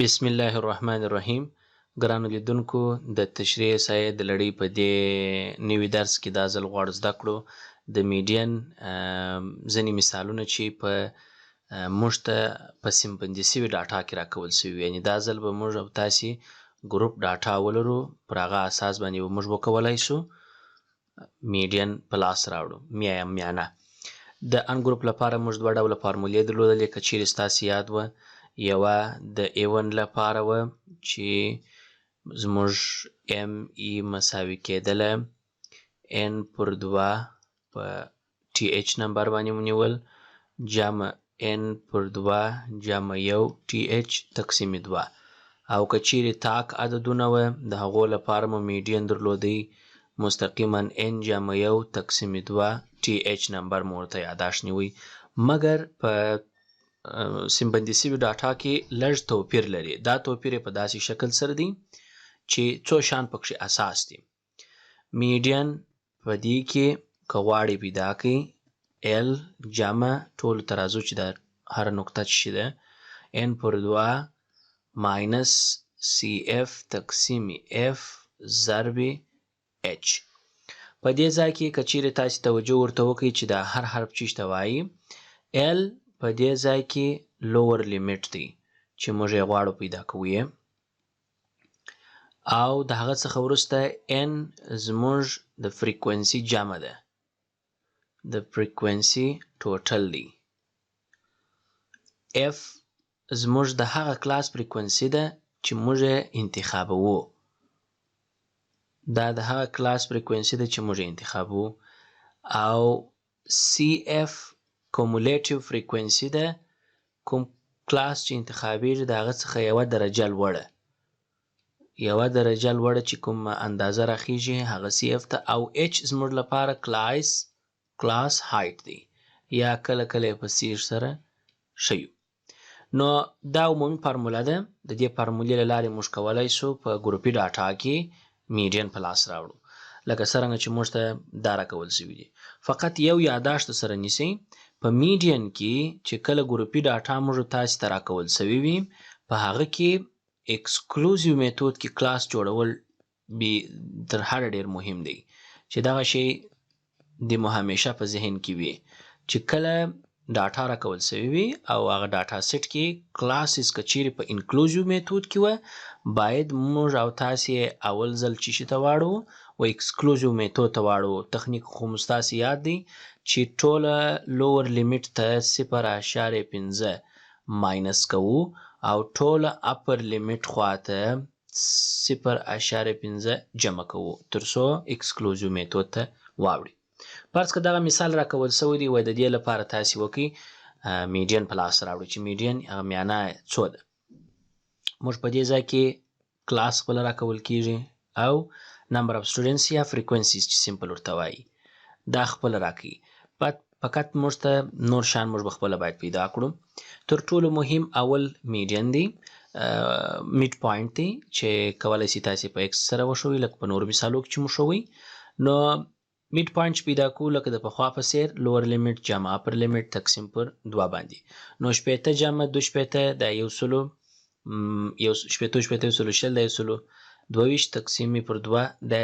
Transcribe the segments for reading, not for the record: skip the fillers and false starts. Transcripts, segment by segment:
بسم الله الرحمن الرحیم. ګرانو لیدونکو، د تشریح سایه د لړۍ په دې نوي درس کې دا ځل غواړو زده کړو د میډین ځینې مثالونه چې په موږ ته په سیمبندي سوي ډاټا کې راکول سوي، یعنې دا ځل به موږ او تاسې ګروپ ډاټا ولرو، پر هغه اساس باندې به موږ وکولای شو میډین په لاس راوړو. میانه د ان ګروپ لپاره موږ دوه ډوله فارمولې درلودلې، که چیرې ستاسې یاد وه. یوه د A1 لپاره وه چې زموږ ME مساوي کېدله N پر 2 په TH نمبر باندې ونیول جمع N پر 2 جمع 1 TH تقسیم 2. او که چیرې تاک عددونه وه د هغو لپاره مو میډین درلودی مستقیما N جمع 1 تقسیم 2 TH نمبر مو ورته یاداشت نیوی. مګر په سیمبندي سوي ډاټا کې لږ توپیر لري. دا توپیر په داسې شکل سره دی چې څو شیان پکې اساس دي. میډین په دې کې که غواړئ پیدا کړئ L جمع ټولو ترازو چې د هره نقطه چې ده N پر 2 ماینس CF تقسیم F ضرب H. په دې ځای کې که چیرې تاسې توجه ورته وکړئ چې دا هر حرف چې ته وایي L په دې ځای کې لوور لیمیټ دی چې موږ یې غواړو پیدا کوو، او د هغه څخه وروسته N زموږ د فریکوینسي جمع ده، د فریکوینسي ټوټل دی. F زموږ د هغه کلاس فریکوینسي ده چې موږ یې انتخابوو، دا د هغه کلاس فریکوینسي ده چې موږ یې انتخابوو. او CF کومولیټیو فریکوینسي ده، کوم کلاس چې انتخابیږي د هغه څخه یوه درجه لوړه چې کوم اندازه راخیږي هغه CF ته. او H زموږ لپاره کلاس هایټ دی، یا کله کله په سیج سره ښیو. نو دا عمومي فارموله ده. د دې فارمولې له لارې موږ کولی شو په ګروپي ډاټا کې میډین په لاس راوړو، لکه څرنګه چې موږ ته دا راکول شوي دي. فقط یو یاداشت سره نیسئ، په میډین کې چې کله ګروپي ډاټا موږ تاسې ته راکول شوي وي په هغه کې اکسکلوزیو میتود کې کلاس جوړول تر هر ډیر مهم دی، چې دغه شی د مو همیشه په ذهن کې وي چې کله ډاټا راکول شوي وي او هغه ډاټا سیټ کې کلاسز که چیرې په انکلوزیو میتود کې وه باید موږ او تاسې اول ځل چې شي ته واړو و اکسکلوزیو میتود ته واړو. تخنیک خو مو ستاسې یاد دی چې ټوله لوور لیمیټ ته 0.5 ماینس کوو او ټوله اپر لیمیټ خواته 0.5 جمع کوو تر څو اکسکلوزیو میتود ته واوړي. فرض که دغه مثال راکول شوی دی، وای د دې لپاره تاسې وکړئ میډین په لاس راوړئ چې میډین هغه میانه څو ده. موږ په دې ځای کې کلاس خپله راکول کیږي او نمبر اف سټوډنټس یا فریکوینسیز چې سمپل ورته وایي دا خپله راکوي. فقط موږ ته نور شیان موږ به خپله باید پیدا کړو. تر ټولو مهم اول میډین دی، میډ پوینټ دی چې کولی شي تاسې په ایکس سره وښوئ لکه په نورو مثالو کې چې مو ښوئ. نو میډ پوینټ چې پیدا کوو لکه د پخوا په څیر لوور لیمیټ جمع اپر لیمیټ تقسیم پر 2 باندې. نو 80 جمع 2 دا 100 دا 100 تقسیم پر 2 دا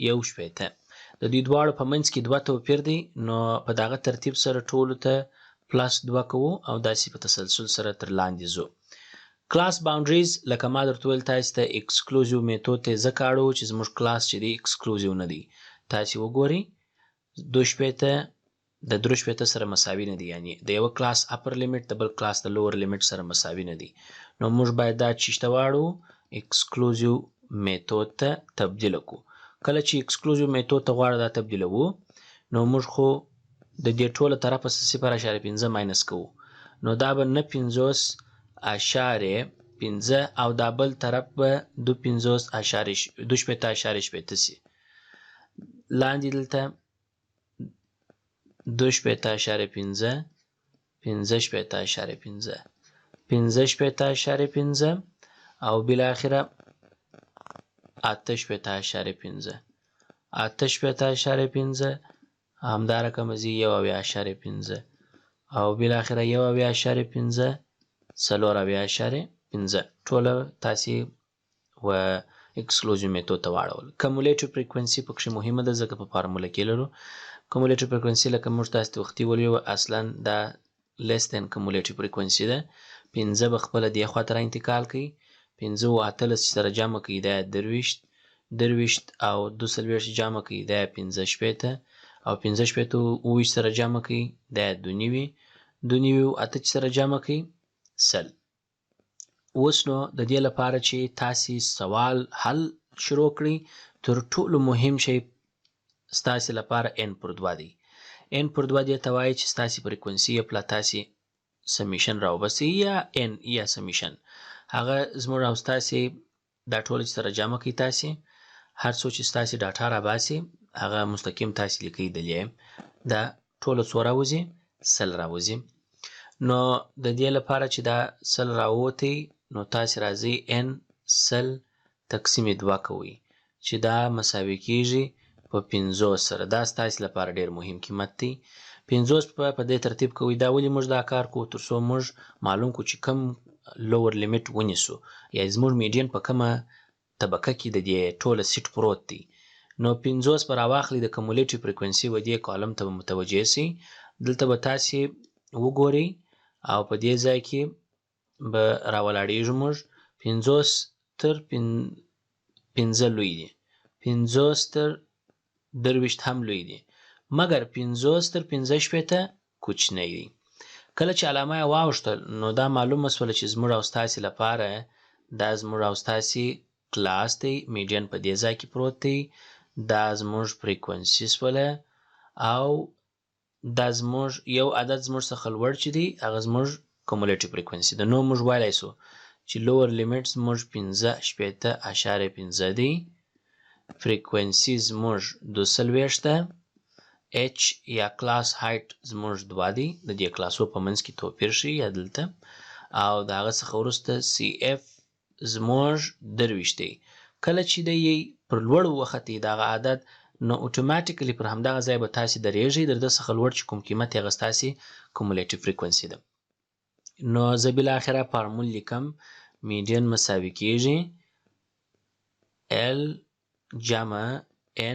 180. د دې دواړو په منځ کې 2 توپیر دی، نو په دغه ترتیب سره ټولو ته پلس 2 کوو او داسې په تسلسل سره تر لاندې ځو. کلاس باونډریز لکه ما درته ویل تاسې ته اکسکلوزیو میتود ته ځکه اړو چې زموږ کلاس چې دی اکسکلوزیو نه دی. تاسې وګورئ 2 د 3 سره مساوي نه دی، یعنی د یو کلاس اپر لیمیټ د بل کلاس د لوور لیمیټ سره مساوي نه دی. نو موږ باید دا چې شته واړو اکسکلوزیو میتود ته تبدیل کړو. کله چې اکسکلوزیو میتود ته غواړو دا تبدیلوو نو موږ خو د دې ټوله طرفه 0.5 ماینس کوو، نو دا به 9.5 او دا بل طرف به 2.5 سي. لاندې دلته 2.5 15.5 او بالاخره 8.5 همدارقم ځي 1.5 او بالاخره 1.5 4.5 5 ټوله تاسې و اکسکلوزیو میتود ته واړول. کمولیټیو فریکونسي پکې مهمه ده ځکه په فارموله کې لرو. کمولیټیو فریکونسي لکه موږ تاسو ته وختي ویلي وو اصلا دا لیس دین کمولیټیو فریکونسي ده. 5 به خپله دې خوا ته را انتقال کوي. 5 و 18 سره جمع کوي دا 23 او 42 جمع کوي دا 15 او 15 و 20 سره جمع کوي دا 2 و 8 سره جمع کوي 100. اوس نو د دې لپاره چې تاسې سوال حل شروع کړئ تر ټولو مهم شی ستاسې لپاره n پر 2 دی. n پر 2 دې ته وایي چې ستاسې فریکونسي یې پله تاسې سمیشن راوباسئ یا n یا سمیشن. هغه زموږ او ستاسې دا ټوله چې سره جمع کوي تاسې هر څو چې ستاسې ډاټا راباسي هغه مستقیم تاسې لیکئ دلې دا ټوله څو راوځي 100 راوځي. نو د دې لپاره چې دا 100 راووتی نو تاسې راځئ n 100 تقسیم 2 کوئ چې دا مساوي کیږي په 50 سره. دا ستاسې لپاره ډیر مهم قیمت دی. 50 په دې ترتیب کوئ. دا ولې موږ دا کار کوو تر څو موږ معلوم کړو چې کم لوور لیمیټ ونیسو یا زموږ میډین په کومه طبقه کې د دې ټوله سیټ پروت دی. نو 50 به راواخلئ د کمولیټیو فریکونسي و دې کالم ته به متوجه سئ. دلته به تاسې وګورئ او په دې ځای کې به راولاړېږو موږ 50 تر 15 لوی دی 50 تر 23 هم لوی دی مګر 50 تر 15 کوچنی دی. کله چې علامه یې واوښتل نو دا معلومه شوله چې زموږ او ستاسې لپاره دا زموږ او ستاسې کلاس دی. میډین په دې ځای کې پروت دی. دا زموږ فریکونسي شوله او دا زموږ یو عدد زموږ څخه لوړ چې دی هغه زموږ کومولیټیو فریکونسي ده. نو موږ ویلی سو چې لوور لیمیټ زموږ 15.5 دی. فریکونسي زموږ 240 ده. اچ یا کلاس هایټ زموږ 2 دی. د دې کلاسو په منځ کې توپیر شي یا دلته او د هغه څخه وروسته سی اف زموږ 23 دی. کله چې دی پر لوړ وختي دغه عدد نو اتوماتیکلی پر همدغه ځای به تاسې درېږئ. د ده څخه لوړ چې کوم قیمت یې هغه ستاسې کومولیټیو فریکونسي ده. نو زه بالاخره فارمول لیکم. میډین مساوي کیږي L جمع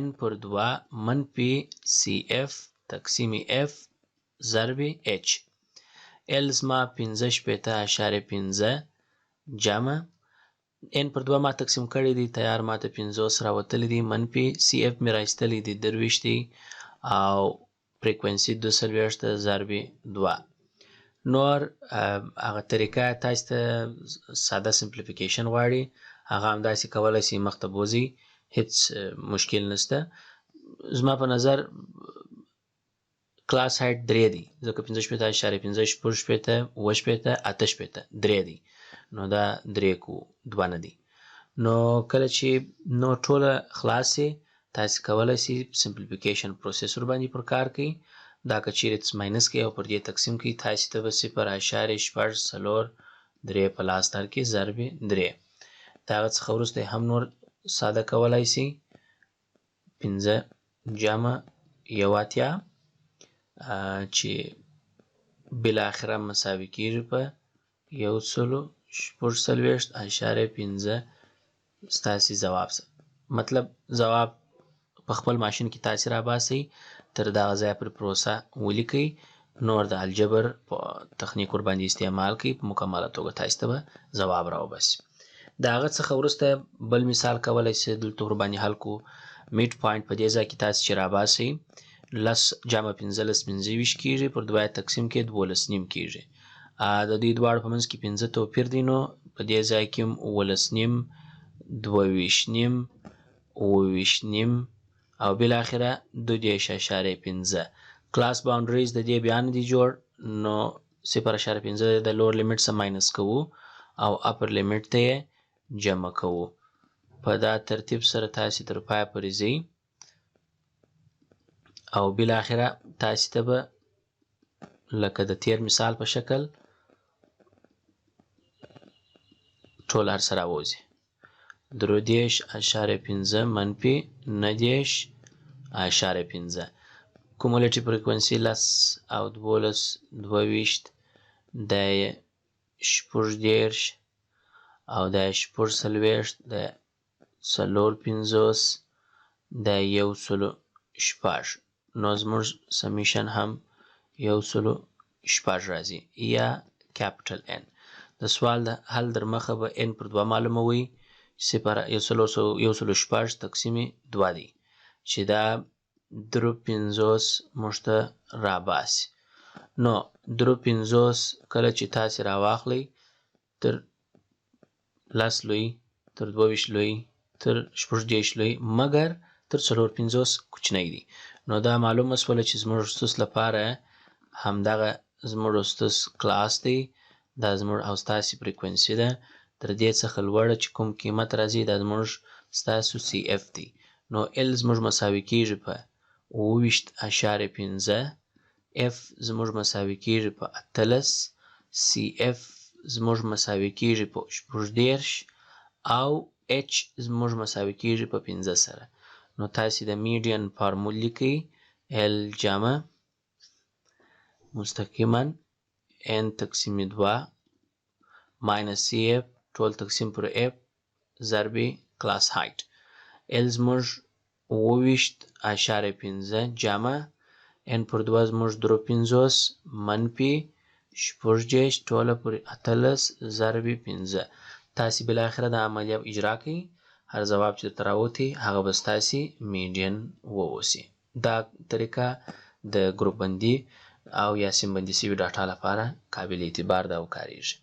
n پر 2 منفي سی اف تقسیم f ضرب h. L زما 15.5 جمع n پر 2 ما تقسیم کړی دی تیار ماته 50 راوتلی دی منفي سی اف مې رایستلی دی 23 دی او فریکونسي 240 ضرب 2. نور هغه طریقه تاسو ته ساده سمپلیفیکیشن غواړي هغه همداسې کولی شئ مخ ته بوځئ هیڅ مشکل نشته. زما په نظر کلاس هایټ 3 دی ځکه 15.5 3 دی نو دا 3 کو 2 نه دی. نو کله چې نو ټوله خلاصې تاسې کولی شئ سمپلیفیکیشن پروسیس ورباندې پر کار کوي. دا که چیرې ماینس کوي او پر دې تقسیم کوي تاسې ته به 0.4 په لاس درکړي ضرب 3. د هغه څخه وروسته هم نور ساده کولی شئ 15 جمع 1 چې بالاخره مساوي کیږي په 140.5 ستاسې ځواب سره. مطلب ځواب په خپل ماشین کې تاسې راباسئ تر دغه ځایه پورې پروسه ولیکئ نور د الجبر په تخنیک ورباندې استعمال کوئ په مکمله توګه تاسې ته به ځواب راوباسي. د هغه څخه وروسته بل مثال کولی شئ دلته ورباندې حل کړو. میډ پوینټ په دې ځای کې تاسې چې راباسئ 10 جمع 15 25 کیږي پر 2 تقسیم کې 12 نیم کیږي. د دې دواړو په منځ کې 15 توپیر دی نو په دې ځای کې 12 نیم 22 نیم 29 نیم او بالاخره 2.5. کلاس باونډریز د دې بیا نه دي جوړ نو 0.5 د لوور لیمیټ څخه ماینس کوو او اپر لیمیټ ته یې جمع کوو. په دا ترتیب سره تاسې تر پایه پورې ځئ او بالاخره تاسې ته به لکه د تیر مثال په شکل ټول هر څه راوځي 3.5 منفي 9.5. کومولیټیو فریکونسي 10 او 12 22 دا یې 14 او دا 40 د 50 د 106 نو زموږ سمیشن هم 106 راځي یا کیپټل N. د سوال د حل در مخه به N پر 2 معلوموئ 106 تقسیم 2 دی چې دا 53 موږ ته راباسي. نو 53 کله چې تاسې راواخلئ تر 10 لوی تر 22 لوی تر 14 لوی مګر تر 54 کوچنی دی. نو دا معلومه شوله چې زموږ ستاسو لپاره همدغه زموږ ستاسو کلاس دی، دا زموږ او ستاسې فریکونسي ده. تر دې څخه لوړه چې کوم قیمت راځي دا زموږ ستاسو CF دی. نو L زموږ مساوي کیږي په 28.5، F زموږ مساوي کیږي په 18، CF زموږ مساوي کیږي په 14 او H زموږ مساوي کیږي په 15 سره. نو تاسې د میډین فارمول لیکئ L جمع مستقیما N تقسیم 2 ماینس CF ټول تقسیم پر F ضرب کلاس هایت. L زموږ 28.5 جمع N پر 2 زموږ 53 منفي 14 ټوله پر 18 ضرب 15. تاسې بالاخره دا عملیه اجرا کړئ، هر ځواب چې درته راوتی هغه به ستاسې میډین واوسي. دا طریقه د ګروپ بندي او یا سیم بندي سوي ډاټا لپاره قابل اعتبار ده او کاریږي.